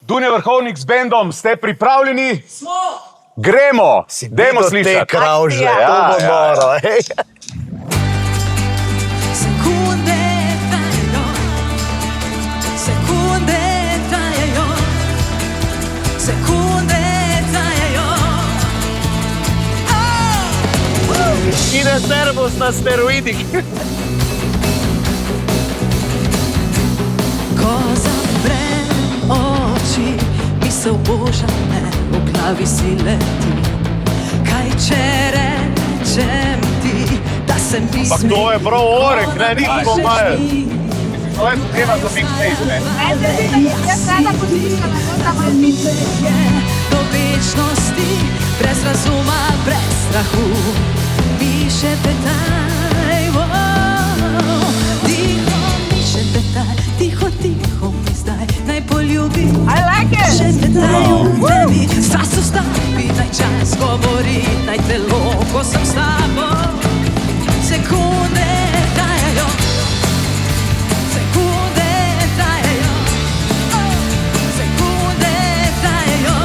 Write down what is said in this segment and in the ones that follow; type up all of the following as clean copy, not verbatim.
Dunja Vrhovnik z bendom, ste pripravljeni? Smo! Gremo! Dajmo slišati. Te kravže, Ja, to bo ja. noro. Sekunde trajajo, sekunde trajajo, sekunde trajajo. Ide servus na steroidih. Ko zaprem oči, misel boža me v glavi si leti. Kaj če rečem ti, da se mi Pa to je prav orek, ne, nik pomaje. To je tema za big stage, ne? Do večnosti, brez razuma, brez strahu, mi še petaj, tiho mi še petaj, tiho, tiho mi zdaj, naj poljubi. I like it! Še petaj v tebi, strast ustavi, naj čas govori, naj telo, ko sem s tabo. Sekunde trajajo, sekunde trajajo, sekunde trajajo.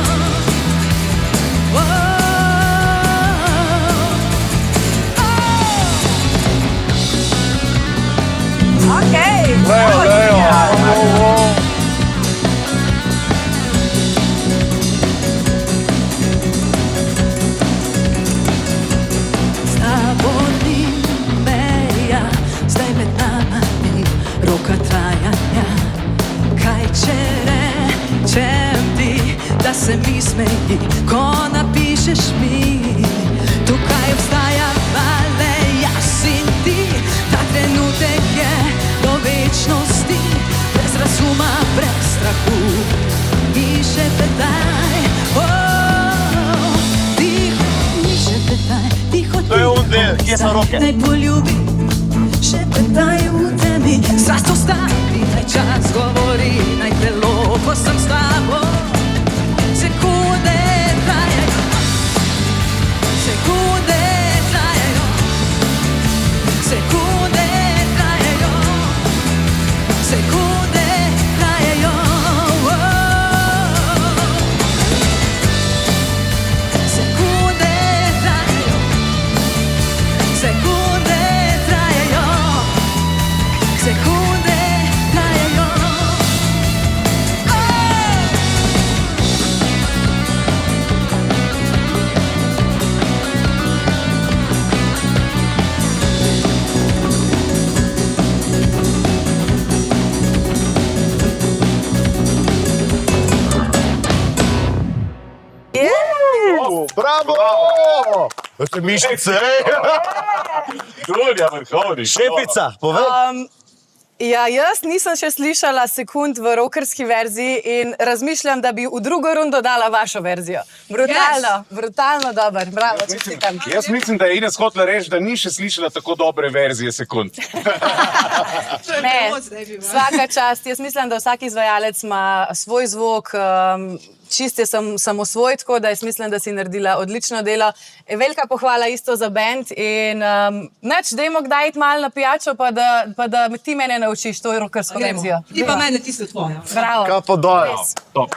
Okay. S tabo ni meja, zdaj med nama ni roka trajanja. Kaj če rečem ti, da se mi smeji, ko napišeš mi, tukaj obstaja vale jaz in ti. Ta trenutek je do večnosti, brez razuma, brez strahu, mi še petaj, tiho, mi še petaj, tiho, To je on del, kje so roke? naj poljubi, še petaj v tebi, strast ostavi, naj čas govori, naj telo, ko sem s tabo. Sekunde trajajo, sekunde trajajo, sekunde trajajo, sekunde trajajo. Sekunde trajajo, sekunde trajajo, sekunde trajajo. Bravo! To se mišice. Dunja Vrhovnik. Šefica, povej. Ja, jaz nisem še slišala sekund v rockerski verziji in razmišljam, da bi v drugo rundo dala vašo verzijo. Brutalno, brutalno dober, bravo, čestitam. Jaz mislim, da je Ines hotela reči, da ni še slišala tako dobre verzije sekund. Ne, vsaka čast. Jaz mislim, da vsak izvajalec ima svoj zvok, čist je samosvoj, tako da jaz mislim, da si naredila odlično delo. Velika pohvala isto za bend in dajmo kdaj iti malo na pijačo, pa da ti mene naučiš to rockersko verzijo. Ti pa mene tisto tvojo. Bravo. Kapo dol. Top.